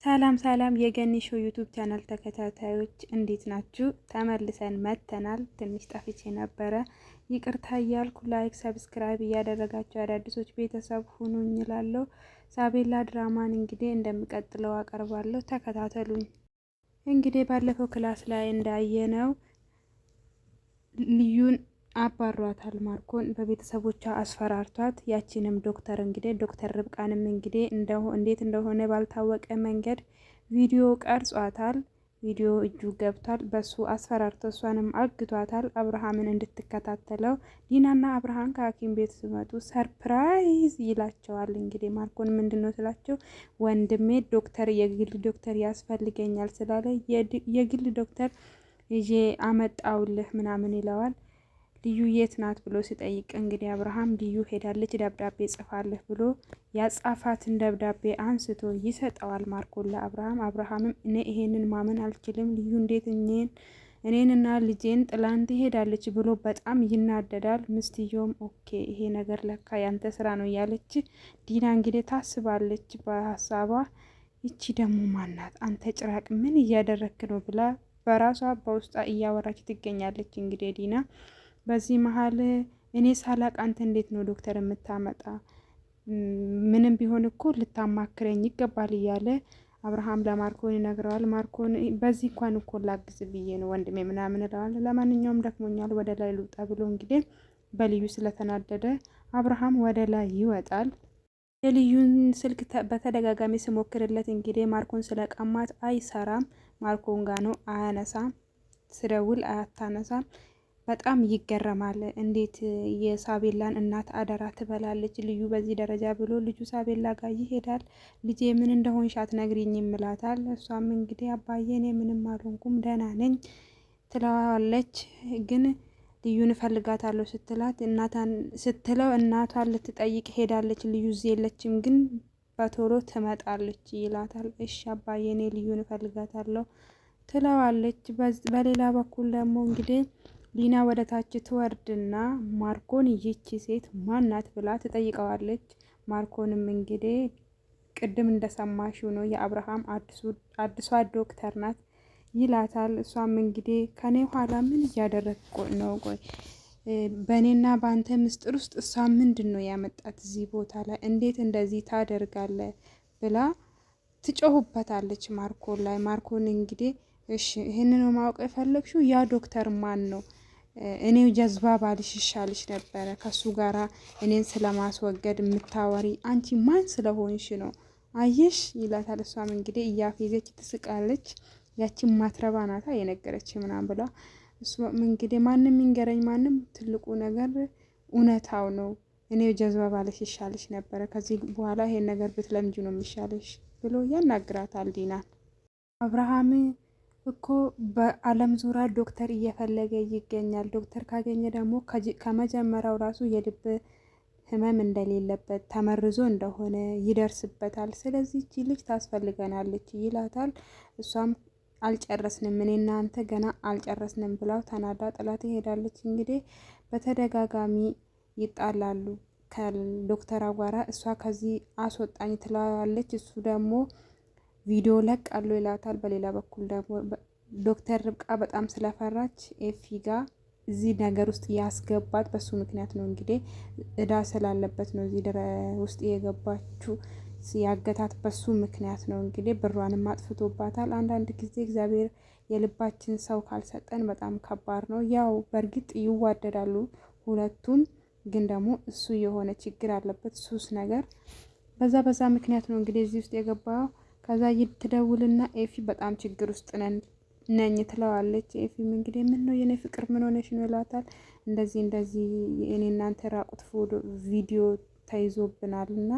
ሰላም ሰላም የገኒ ሾው ዩቲዩብ ቻናል ተከታታዮች እንዴት ናችሁ? ተመልሰን መጥተናል። ትንሽ ጠፍቼ ነበረ፣ ይቅርታ እያልኩ ላይክ ሰብስክራይብ እያደረጋችሁ አዳዲሶች ቤተሰብ ሁኑኝ እላለሁ። ሳቤላ ድራማን እንግዲህ እንደሚቀጥለው አቀርባለሁ፣ ተከታተሉኝ። እንግዲህ ባለፈው ክላስ ላይ እንዳየነው ልዩን አባሯታል ማርኮን በቤተሰቦቿ አስፈራርቷት። ያቺንም ዶክተር እንግዲህ ዶክተር ርብቃንም እንግዲህ እንዴት እንደሆነ ባልታወቀ መንገድ ቪዲዮ ቀርጿታል። ቪዲዮ እጁ ገብቷል። በሱ አስፈራርቶ እሷንም አግቷታል፣ አብርሃምን እንድትከታተለው። ዲናና አብርሃም ከሐኪም ቤት ሲመጡ ሰርፕራይዝ ይላቸዋል። እንግዲህ ማርኮን ምንድነው ስላቸው ወንድሜ ዶክተር የግል ዶክተር ያስፈልገኛል ስላለ የግል ዶክተር ይዤ አመጣውልህ ምናምን ይለዋል። ልዩ የት ናት ብሎ ሲጠይቅ እንግዲህ አብርሃም ልዩ ሄዳለች ደብዳቤ ጽፋለህ ብሎ ያጻፋትን ደብዳቤ አንስቶ ይሰጠዋል ማርኮን ለአብርሃም። አብርሃምም እኔ ይሄንን ማመን አልችልም፣ ልዩ እንዴት እኔንና ልጄን ጥላን ትሄዳለች ብሎ በጣም ይናደዳል። ምስትየውም ኦኬ ይሄ ነገር ለካ ያንተ ስራ ነው እያለች ዲና እንግዲህ ታስባለች በሀሳቧ። ይቺ ደግሞ ማናት አንተ ጭራቅ ምን እያደረክ ነው ብላ በራሷ በውስጧ እያወራች ትገኛለች። እንግዲህ ዲና በዚህ መሀል እኔ ሳላቅ አንተ እንዴት ነው ዶክተር የምታመጣ? ምንም ቢሆን እኮ ልታማክረኝ ይገባል እያለ አብርሃም ለማርኮን ይነግረዋል። ማርኮን በዚህ እንኳን እኮ ላግዝ ብዬ ነው ወንድሜ ምናምን እለዋል። ለማንኛውም ደክሞኛል ወደ ላይ ልውጣ ብሎ እንግዲህ በልዩ ስለተናደደ አብርሃም ወደ ላይ ይወጣል። የልዩን ስልክ በተደጋጋሚ ስሞክርለት እንግዲህ ማርኮን ስለቀማት አይሰራም። ማርኮን ጋ ነው አያነሳም፣ ስደውል አታነሳም። በጣም ይገረማል። እንዴት የሳቤላን እናት አደራ ትበላለች ልዩ በዚህ ደረጃ ብሎ ልጁ ሳቤላ ጋር ይሄዳል። ልጄ ምን እንደሆንሽ አትነግሪኝም ይላታል። እሷም እንግዲህ አባዬ እኔ ምንም አልሆንኩም ደህና ነኝ ትለዋለች። ግን ልዩን እፈልጋታለሁ ስትለው እናቷን ልትጠይቅ ሄዳለች። ልዩ እዚህ የለችም ግን በቶሎ ትመጣለች ይላታል። እሺ አባዬ እኔ ልዩን እፈልጋታለሁ ትለዋለች። በሌላ በኩል ደግሞ እንግዲህ ሊና ወደ ታች ትወርድና ማርኮን ይቺ ሴት ማናት ብላ ትጠይቀዋለች። ማርኮንም እንግዲህ ቅድም እንደሰማሽው ነው የአብርሃም አዲሷ ዶክተር ናት ይላታል። እሷም እንግዲህ ከኔ ኋላ ምን እያደረግ ነው? ቆይ በእኔና በአንተ ምስጢር ውስጥ እሷ ምንድን ነው ያመጣት እዚህ ቦታ ላይ? እንዴት እንደዚህ ታደርጋለ? ብላ ትጮሁበታለች ማርኮን ላይ። ማርኮን እንግዲህ እሺ ይህንን ማወቅ የፈለግሽው ያ ዶክተር ማን ነው? እኔው ጀዝባ ባልሽ ይሻልሽ ነበረ ከሱ ጋራ እኔን ስለማስወገድ የምታወሪ አንቺ ማን ስለሆንሽ ነው? አየሽ ይላታል። እሷም እንግዲህ እያፌዘች ትስቃለች። ያቺን ማትረባ ናታ የነገረች ምናምን ብላ እሷም እንግዲህ ማንም ይንገረኝ ማንም፣ ትልቁ ነገር እውነታው ነው። እኔው ጀዝባ ባልሽ ይሻልሽ ነበረ፣ ከዚህ በኋላ ይሄን ነገር ብትለምጂ ነው የሚሻልሽ ብሎ ያናግራታል ዲናን። አብርሃም እኮ በአለም ዙሪያ ዶክተር እየፈለገ ይገኛል። ዶክተር ካገኘ ደግሞ ከመጀመሪያው ራሱ የልብ ህመም እንደሌለበት ተመርዞ እንደሆነ ይደርስበታል። ስለዚህ እቺ ልጅ ታስፈልገናለች ይላታል። እሷም አልጨረስንም እኔ እናንተ ገና አልጨረስንም ብላው ተናዳ ጥላት ትሄዳለች። እንግዲህ በተደጋጋሚ ይጣላሉ ከዶክተር አጓራ። እሷ ከዚህ አስወጣኝ ትላለች፣ እሱ ደግሞ ቪዲዮ ለቃሉ ይላታል። በሌላ በኩል ደግሞ ዶክተር ርብቃ በጣም ስለፈራች ኤፊ ጋር እዚህ ነገር ውስጥ ያስገባት በሱ ምክንያት ነው። እንግዲህ እዳ ስላለበት ነው እዚህ ውስጥ የገባችው፣ ያገታት በሱ ምክንያት ነው። እንግዲህ ብሯንም አጥፍቶባታል። አንዳንድ ጊዜ እግዚአብሔር የልባችን ሰው ካልሰጠን በጣም ከባድ ነው። ያው በእርግጥ ይዋደዳሉ ሁለቱም፣ ግን ደግሞ እሱ የሆነ ችግር አለበት ሱስ ነገር። በዛ ምክንያት ነው እንግዲህ እዚህ ውስጥ የገባው። ከዛ ትደውልና ኤፊ በጣም ችግር ውስጥ ነኝ ትለዋለች። ኤፊም እንግዲህ ምን ነው የኔ ፍቅር ምን ሆነሽ ነው ይላታል። እንደዚህ እኔ እናንተ ራቁት ቪዲዮ ተይዞብናል እና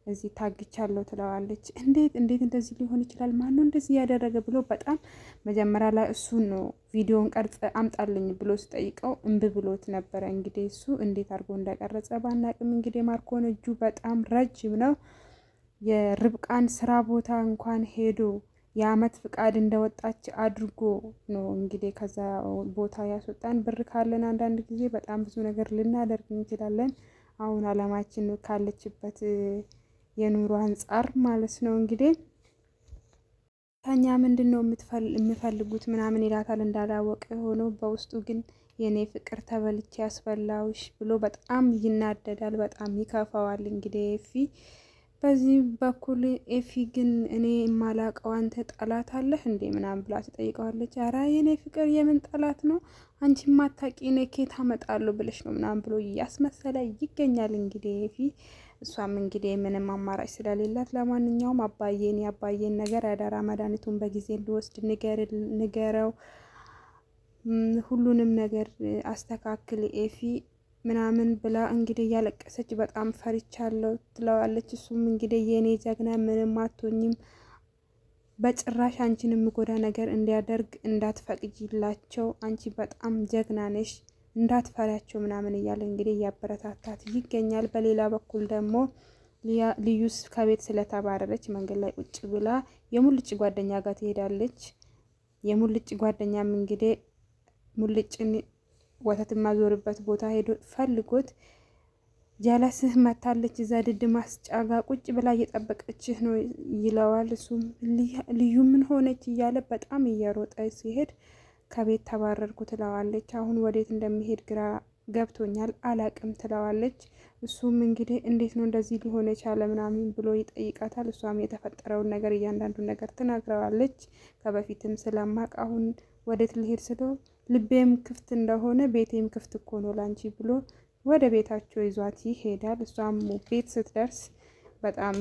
እዚህ ታግቻለሁ ትለዋለች። እንዴት እንደዚህ ሊሆን ይችላል? ማን ነው እንደዚህ ያደረገ ብሎ በጣም መጀመሪያ ላይ እሱ ነው ቪዲዮን ቀርጸ አምጣልኝ ብሎ ሲጠይቀው እምቢ ብሎት ነበረ። እንግዲህ እሱ እንዴት አድርጎ እንደቀረጸ ባናቅም እንግዲህ ማርኮን እጁ በጣም ረጅም ነው። የርብቃን ስራ ቦታ እንኳን ሄዶ የአመት ፍቃድ እንደወጣች አድርጎ ነው እንግዲህ ከዛ ቦታ ያስወጣን። ብር ካለን አንዳንድ ጊዜ በጣም ብዙ ነገር ልናደርግ እንችላለን። አሁን አለማችን ካለችበት የኑሮ አንጻር ማለት ነው እንግዲህ ከኛ ምንድን ነው የምፈልጉት ምናምን ይላታል። እንዳላወቀ ሆኖ በውስጡ ግን የኔ ፍቅር ተበልቼ ያስበላውሽ ብሎ በጣም ይናደዳል፣ በጣም ይከፋዋል። እንግዲህ ኤፊ በዚህ በኩል ኤፊ ግን እኔ የማላቀው አንተ ጠላት አለህ እንዴ ምናምን ብላ ትጠይቀዋለች። ኧረ የኔ ፍቅር የምን ጠላት ነው አንቺ ማታቂ ነ ኬት አመጣለሁ ብለሽ ነው ምናምን ብሎ እያስመሰለ ይገኛል። እንግዲህ ኤፊ እሷም እንግዲህ ምንም አማራጭ ስለሌላት ለማንኛውም የአባዬን ነገር ያዳራ መድኃኒቱን በጊዜ እንዲወስድ ንገረው፣ ሁሉንም ነገር አስተካክል ኤፊ ምናምን ብላ እንግዲህ እያለቀሰች በጣም ፈርቻለሁ ትለዋለች። እሱም እንግዲህ የኔ ጀግና ምንም አትሆኝም፣ በጭራሽ አንቺን የምጎዳ ነገር እንዲያደርግ እንዳትፈቅጂላቸው፣ አንቺ በጣም ጀግና ነሽ፣ እንዳትፈሪያቸው ምናምን እያለ እንግዲህ እያበረታታት ይገኛል። በሌላ በኩል ደግሞ ልዩስ ከቤት ስለተባረረች መንገድ ላይ ቁጭ ብላ የሙልጭ ጓደኛ ጋር ትሄዳለች። የሙልጭ ጓደኛም እንግዲህ ሙልጭን ወተት የማዞርበት ቦታ ሄዶ ፈልጎት ጀለስህ መታለች እዛ ድድ ማስጫጋ ቁጭ ብላ እየጠበቀችህ ነው ይለዋል። እሱም ልዩ ምን ሆነች እያለ በጣም እየሮጠ ሲሄድ ከቤት ተባረርኩ ትለዋለች። አሁን ወዴት እንደሚሄድ ግራ ገብቶኛል አላቅም ትለዋለች። እሱም እንግዲህ እንዴት ነው እንደዚህ ሊሆን የቻለ ምናምን ብሎ ይጠይቃታል። እሷም የተፈጠረውን ነገር እያንዳንዱን ነገር ትነግረዋለች። ከበፊትም ስለማቅ አሁን ወዴት ልሄድ ስለው ልቤም ክፍት እንደሆነ ቤቴም ክፍት እኮ ነው ላንቺ ብሎ ወደ ቤታቸው ይዟት ይሄዳል። እሷም ቤት ስትደርስ በጣም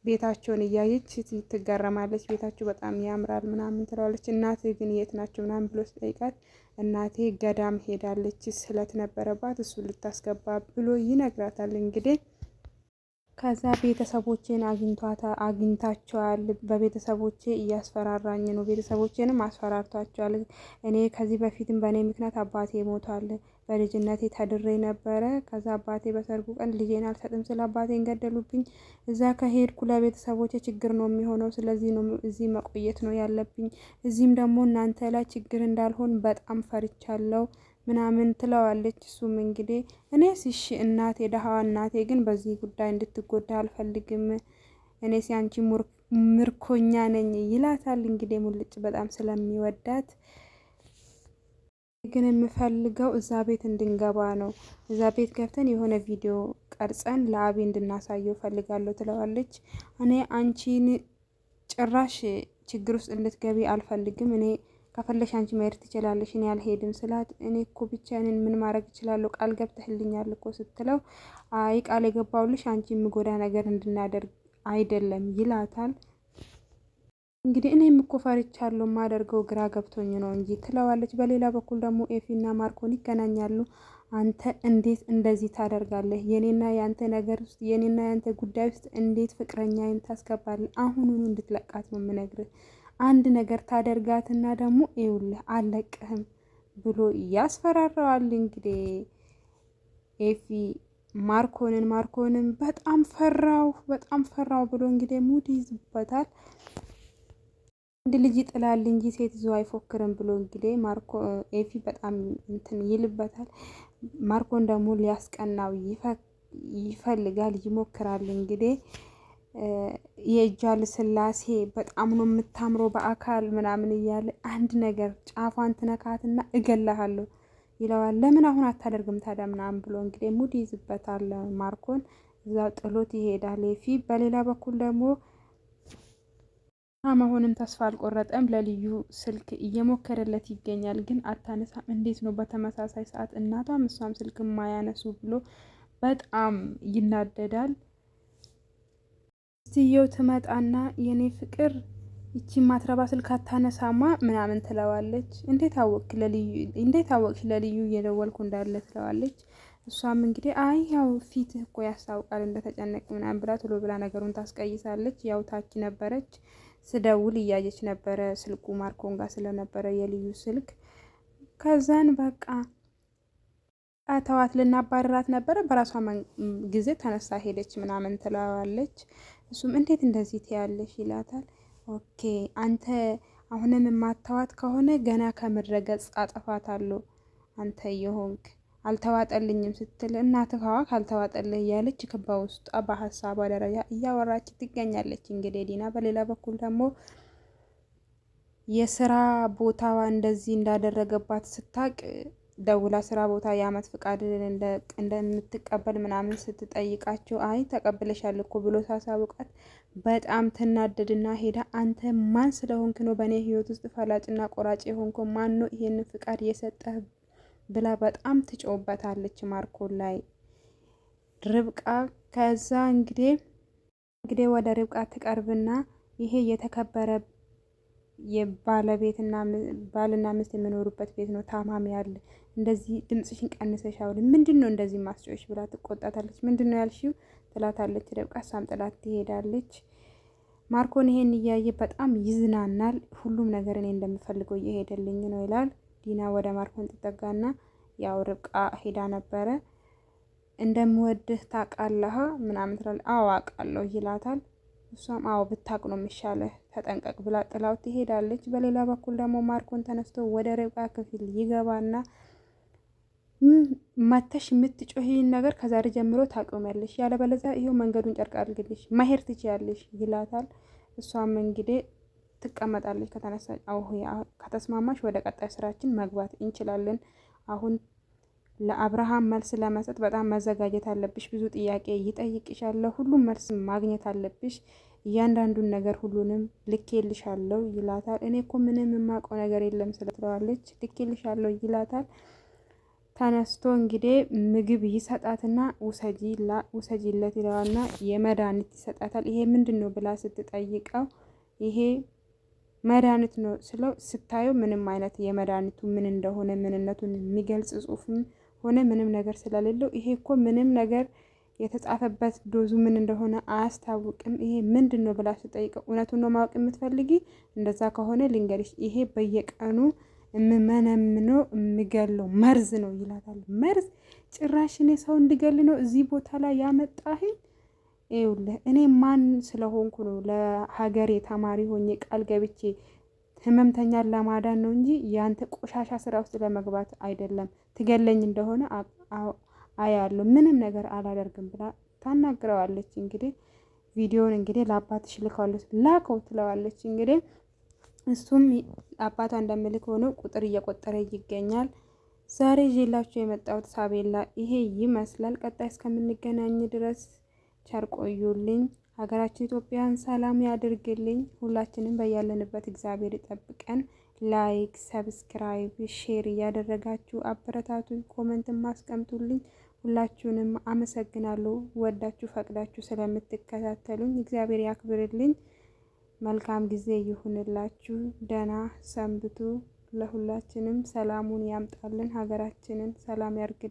ቤታቸውን እያየች ትገረማለች። ቤታቸው በጣም ያምራል ምናምን ትለዋለች። እናቴ ግን የት ናቸው ምናምን ብሎ ሲጠይቃት እናቴ ገዳም ሄዳለች ስለት ነበረባት እሱ ልታስገባ ብሎ ይነግራታል። እንግዲህ ከዛ ቤተሰቦቼን አግኝታቸዋል፣ በቤተሰቦቼ እያስፈራራኝ ነው፣ ቤተሰቦቼንም አስፈራርቷቸዋል። እኔ ከዚህ በፊትም በእኔ ምክንያት አባቴ ሞቷል፣ በልጅነቴ ተድሬ ነበረ። ከዛ አባቴ በሰርጉ ቀን ልጄን አልሰጥም ስለ አባቴን ገደሉብኝ። እዛ ከሄድኩ ለቤተሰቦቼ ችግር ነው የሚሆነው፣ ስለዚህ ነው እዚህ መቆየት ነው ያለብኝ። እዚህም ደግሞ እናንተ ላይ ችግር እንዳልሆን በጣም ፈርቻለሁ ምናምን ትለዋለች። እሱም እንግዲህ እኔስ እሺ እናቴ ደሃዋ እናቴ ግን በዚህ ጉዳይ እንድትጎዳ አልፈልግም፣ እኔ ሲያንቺ ምርኮኛ ነኝ ይላታል። እንግዲህ ሙልጭ በጣም ስለሚወዳት ግን የምፈልገው እዛ ቤት እንድንገባ ነው፣ እዛ ቤት ገብተን የሆነ ቪዲዮ ቀርጸን ለአቤ እንድናሳየው ፈልጋለሁ ትለዋለች። እኔ አንቺን ጭራሽ ችግር ውስጥ እንድትገቢ አልፈልግም፣ እኔ ከፈለሽ አንቺ መሄድ ትችላለሽ፣ እኔ አልሄድም ስላት እኔ እኮ ብቻዬን ምን ማድረግ እችላለሁ ቃል ገብተህልኛል እኮ ስትለው አይ ቃል የገባውልሽ አንቺ የምጎዳ ነገር እንድናደርግ አይደለም ይላታል። እንግዲህ እኔም እኮ ፈርቻለሁ ማደርገው ግራ ገብቶኝ ነው እንጂ ትለዋለች። በሌላ በኩል ደግሞ ኤፊና ማርኮን ይገናኛሉ። አንተ እንዴት እንደዚህ ታደርጋለህ? የኔና ያንተ ነገር ውስጥ የኔና ያንተ ጉዳይ ውስጥ እንዴት ፍቅረኛዬን ታስገባለህ? አሁኑኑ እንድትለቃት ነው የምነግርህ፣ አንድ ነገር ታደርጋትና ደግሞ ይኸውልህ አልለቅህም ብሎ ያስፈራራዋል። እንግዲህ ኤፊ ማርኮንን በጣም ፈራው ብሎ እንግዲህ ሙድ ይዝበታል። አንድ ልጅ ይጥላል እንጂ ሴት ይዞ አይፎክርም ብሎ እንግዲህ ኤፊ በጣም እንትን ይልበታል። ማርኮን ደግሞ ሊያስቀናው ይፈልጋል፣ ይሞክራል። እንግዲህ የእጇ ልስላሴ በጣም ነው የምታምረው በአካል ምናምን እያለ አንድ ነገር ጫፏን ትነካትና እገላሃለሁ ይለዋል። ለምን አሁን አታደርግም ታዲያ ምናምን ብሎ እንግዲህ ሙድ ይዝበታል። ማርኮን እዛው ጥሎት ይሄዳል። ኤፊ በሌላ በኩል ደግሞ መሆንም ተስፋ አልቆረጠም። ለልዩ ስልክ እየሞከረለት ይገኛል፣ ግን አታነሳም። እንዴት ነው በተመሳሳይ ሰዓት እናቷም እሷም ስልክ ማያነሱ ብሎ በጣም ይናደዳል። ስትየው ትመጣና የኔ ፍቅር ይቺ ማትረባ ስልክ አታነሳማ ምናምን ትለዋለች። እንዴት አወቅሽ ለልዩ እየደወልኩ እንዳለ ትለዋለች። እሷም እንግዲህ አይ ያው ፊትህ እኮ ያስታውቃል እንደተጨነቅ ምናምን ብላ ቶሎ ብላ ነገሩን ታስቀይሳለች። ያው ታች ነበረች ስደውል እያየች ነበረ፣ ስልኩ ማርኮን ጋር ስለነበረ የልዩ ስልክ። ከዛን በቃ ተዋት ልናባረራት ነበረ፣ በራሷ ጊዜ ተነሳ ሄደች ምናምን ትለዋለች። እሱም እንዴት እንደዚህ ትያለሽ ይላታል። ኦኬ አንተ አሁንም የማታዋት ከሆነ ገና ከምድረ ገጽ አጠፋታለሁ አንተ የሆንክ አልተዋጠልኝም ስትል እናትህ ካልተዋጠልህ እያለች በውስጧ በሀሳቧ ደረጃ እያወራች ትገኛለች። እንግዲህ ዲና በሌላ በኩል ደግሞ የስራ ቦታዋ እንደዚህ እንዳደረገባት ስታቅ ደውላ ስራ ቦታ የአመት ፍቃድ እንደምትቀበል ምናምን ስትጠይቃቸው አይ ተቀብለሻል እኮ ብሎ ሳሳውቃት በጣም ትናደድና ሄዳ አንተ ማን ስለሆንክ ነው በእኔ ህይወት ውስጥ ፈላጭና ቆራጭ የሆንኩ? ማን ነው ይሄንን ፍቃድ የሰጠህ? ብላ በጣም ትጮውበታለች ማርኮን ላይ ርብቃ። ከዛ እንግዲህ ወደ ርብቃ ትቀርብና ይሄ የተከበረ የባለቤትና ባልና ሚስት የሚኖሩበት ቤት ነው፣ ታማሚ ያለ እንደዚህ ድምጽሽን ቀንሰሽ አውሪ፣ ምንድነው እንደዚህ ማስጮሽ? ብላ ትቆጣታለች። ምንድነው ያልሽው? ትላታለች ርብቃ። ሳም ጥላት ትሄዳለች። ማርኮን ይሄን እያየ በጣም ይዝናናል። ሁሉም ነገር እኔ እንደምፈልገው እየሄደልኝ ነው ይላል። ዲና ወደ ማርኮን ትጠጋና ያው ርብቃ ሄዳ ነበረ እንደምወድህ ታውቃለህ ምናምን ትላለች። አዎ አውቃለሁ ይላታል። እሷም አዎ ብታቅ ነው የሚሻለህ ተጠንቀቅ ብላ ጥላው ትሄዳለች። በሌላ በኩል ደግሞ ማርኮን ተነስቶ ወደ ርብቃ ክፍል ይገባና መተሽ የምትጮሂን ነገር ከዛሬ ጀምሮ ታቆሚያለሽ፣ ያለበለዚያ ይሄው መንገዱን ጨርቅ አድርግልሽ መሄድ ትችያለሽ ይላታል። እሷም እንግዲህ ትቀመጣለች። ከተነሳች ከተስማማሽ ወደ ቀጣይ ስራችን መግባት እንችላለን። አሁን ለአብርሃም መልስ ለመስጠት በጣም መዘጋጀት አለብሽ። ብዙ ጥያቄ ይጠይቅሻለሁ፣ ሁሉም መልስ ማግኘት አለብሽ። እያንዳንዱን ነገር ሁሉንም ልኬልሻለሁ ይላታል። እኔ እኮ ምንም የማውቀው ነገር የለም ስለትለዋለች። ልኬልሻለሁ ይላታል። ተነስቶ እንግዲህ ምግብ ይሰጣትና ውሰጂለት ይለዋልና የመድኃኒት ይሰጣታል። ይሄ ምንድን ነው ብላ ስትጠይቀው ይሄ መድኃኒት ነው ስለው ስታየው ምንም አይነት የመድኃኒቱ ምን እንደሆነ ምንነቱን የሚገልጽ ጽሑፍም ሆነ ምንም ነገር ስለሌለው ይሄ እኮ ምንም ነገር የተጻፈበት ዶዙ ምን እንደሆነ አያስታውቅም። ይሄ ምንድን ነው ብላ ስትጠይቀው እውነቱን ነው ማወቅ የምትፈልጊ? እንደዛ ከሆነ ልንገርሽ፣ ይሄ በየቀኑ የምመነምነው የምገለው መርዝ ነው ይላታል። መርዝ? ጭራሽ እኔ ሰው እንድገል ነው እዚህ ቦታ ላይ ያመጣህኝ? ይኸውልህ እኔ ማን ስለሆንኩ ነው ለሀገሬ ተማሪ ሆኜ ቃል ገብቼ ህመምተኛን ለማዳን ነው እንጂ ያንተ ቆሻሻ ስራ ውስጥ ለመግባት አይደለም። ትገለኝ እንደሆነ አያለሁ፣ ምንም ነገር አላደርግም ብላ ታናግረዋለች። እንግዲህ ቪዲዮውን እንግዲህ ለአባትሽ ልከዋለች፣ ላከው ትለዋለች። እንግዲህ እሱም አባቷ እንደምልክ ሆኖ ቁጥር እየቆጠረ ይገኛል። ዛሬ ይዤላችሁ የመጣሁት ሳቤላ ይሄ ይመስላል። ቀጣይ እስከምንገናኝ ድረስ ቸር ቆዩልኝ። ሀገራችን ኢትዮጵያን ሰላም ያድርግልኝ። ሁላችንም በያለንበት እግዚአብሔር ይጠብቀን። ላይክ፣ ሰብስክራይብ፣ ሼር እያደረጋችሁ አበረታቱኝ። ኮመንትን ማስቀምጡልኝ። ሁላችሁንም አመሰግናለሁ። ወዳችሁ ፈቅዳችሁ ስለምትከታተሉኝ እግዚአብሔር ያክብርልኝ። መልካም ጊዜ ይሁንላችሁ። ደህና ሰንብቱ። ለሁላችንም ሰላሙን ያምጣልን። ሀገራችንን ሰላም ያርግልን።